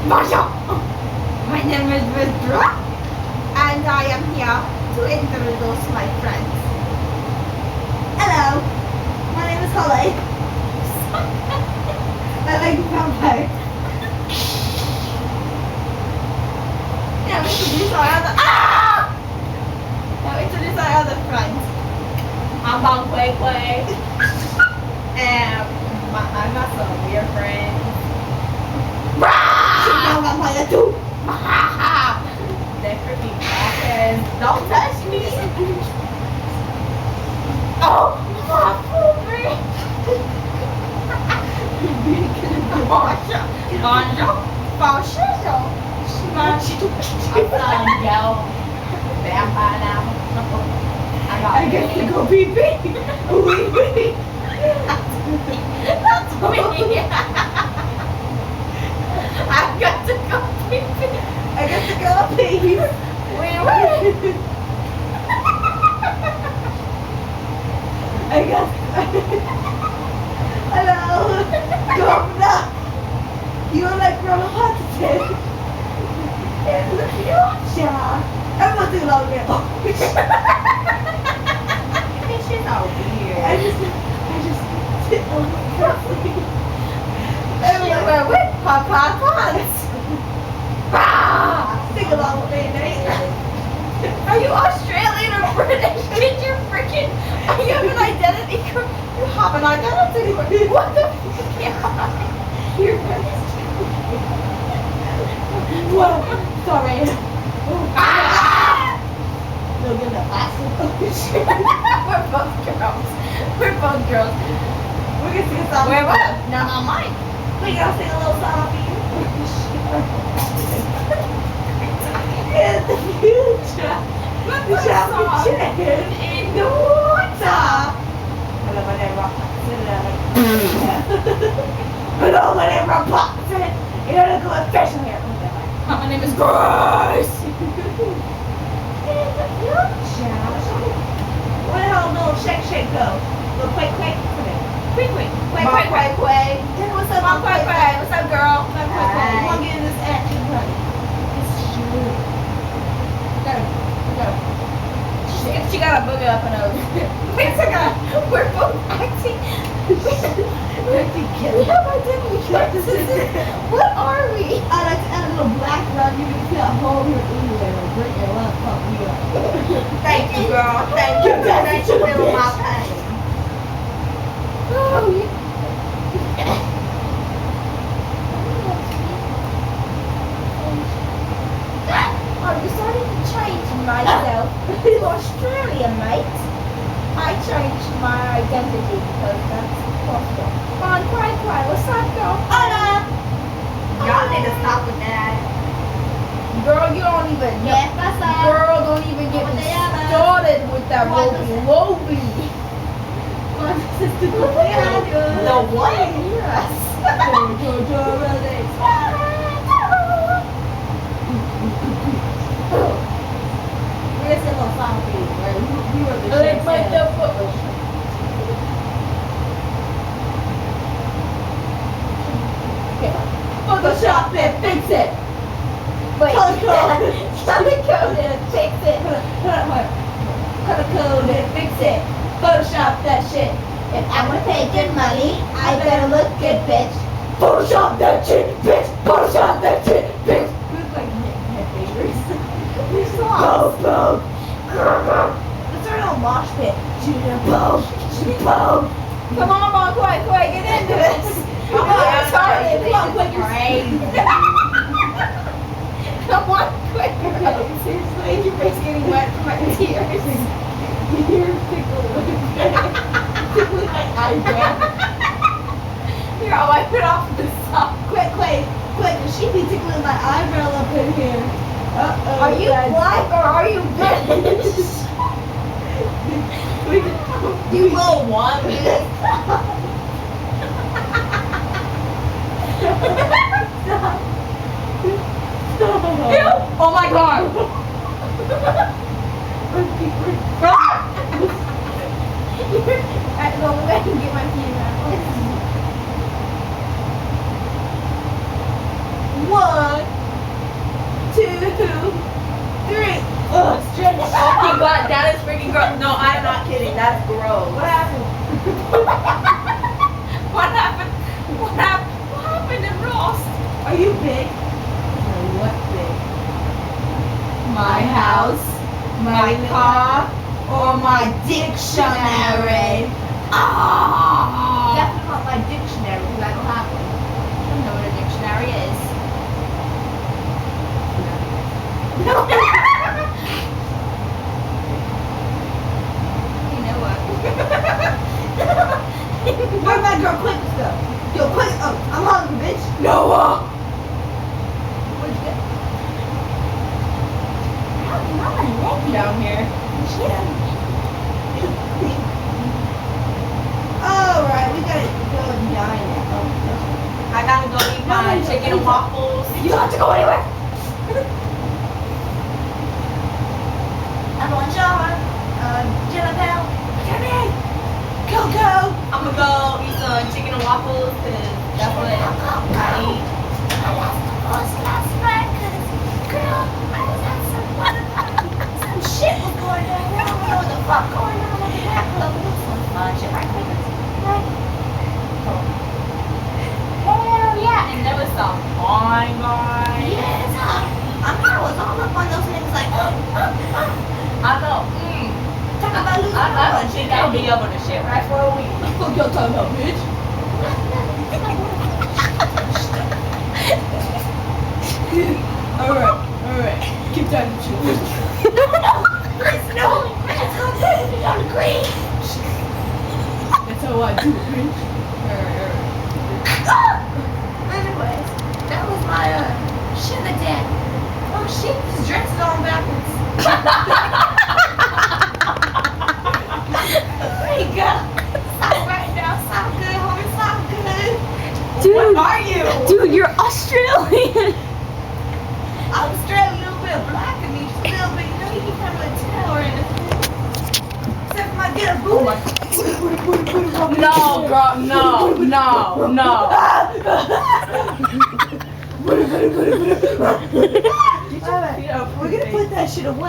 Bonjour! My name is Vidra, and I am here to introduce my friends. Hello, my name is Holly. I like vampire. Now introduce our other friends. I'm Bang Quay Quay. And I got some weird friends. Now vampire too. They're freaking crackers. Don't touch me. Oh, my poopy. Bonjour. Bonjour. Bonjour. I'm some yo vampire now. I guess to go pee pee. Wee wee. That's me. I've got to go pee pee. I guess to go pee. Wait. I guess. Hello. Governor. You don't like grandma positive? In the future. Everyone's too long now. This shit's all weird. I just sit on my coffee. We're with Papa Pants. Sing along with me, Nate. Are you Australian or British? Did you freaking? You have an identity? You have an identity? What the fuck? You're right. Whoa, sorry. No, get the plastic. We're both girls. We're both girls. We're gonna sing a song. We're what? No, not mine. We gotta sing a little song for you. In the future, we shall be children in the water. Hello, my name is Hello, my name is Boxer. You don't go fishing here. My name is Grace. In the future. Where the hell little shake go? Little quick. Quay. Hey, what's up, Mom, Quay. What's up, girl? We want to get in this action, honey. It's true. Go. She got a booger up her nose. Wait a second. We're both acting. We're together. We have identity crises. What are we? I like to add a little black around you to feel a hole here anywhere and break your love fuck me up. Thank you, girl. Thank you. Thank you, little my pain. Oh, yeah. I'm deciding to change myself to Australia, mate. I changed my identity because that's possible. Come on, Quay. What's up, girl? Hola! Y'all need to stop with that. Girl, you don't even know. ¿Qué pasa? Girl, don't even get ¿Cómo me te llamas? started with that ¿Cuántos Roby. ¿Cuántos es tu cumpleaños? The what? Yes. We're gonna sing a little song for you, right? You were the Like shit my singer. foot. Okay. Photoshop it, fix it. Wait. Color code. Color code and fix it. Color code and fix it. Photoshop that shit. If I wanna pay good money, I better look good, bitch. Photoshop that shit, bitch. Photoshop that shit, bitch. We look like my fingers. We're soft. Boom. Let's start a mosh pit. Boom. Come on, Mom, Quay, get into this. Come on, You're retarded. come on, quick, you're crazy. Come on, quick. Seriously? Your face getting wet from my tears. You're tickling. Tickling my eyebrow. Here, I'll wipe it off with this sock. Quick, she be tickling my eyebrow up in here. Uh-oh. Are you black or are you British? You little one. Ew! Oh my god! Alright, go back and get my teeth out. One, No, I'm not kidding. That's gross. What happened? What happened? What happened? What happened in Ross? Are you big? No, what big? My house, my car, or my dictionary? Ah! Definitely not my dictionary because I don't have one. I don't know what a dictionary is. No. You know what? Where my girl quick stuff? Yo, quick! Oh, I'm hungry, bitch. Noah! What'd you get? Mama, leg Down here. Alright, we gotta go and dine now. I gotta go eat my chicken and waffles. You don't have to go anywhere. I'm on John. Jenna Bell. Come in. Go, go. I'm gonna go eat some chicken and waffles because that's what I eat. I lost the voice last night because, girl, I was at some shit was going on. I don't know what the fuck going on in the back club. It was some fun shit right quick. Hell yeah. And there was some fine guys. Yes, I was all up on those niggas like, I know. talk about losing I think I'll be able to shit right for a week. Fuck y'all talking about, bitch. Alright. Keep talking shit. No, that's how I do it on the green. That's how I do it, bitch. Anyways, that was my sugar daddy. Oh shit, his dress is on backwards. There you go. Sound right now, sound good, homie, sound good. Dude, What are you? dude, you're Australian. I'm straight a little bit black in me still, but you know you can kind of tell or anything. Except if I get a booty. No, girl, no. We're gonna put that shit away.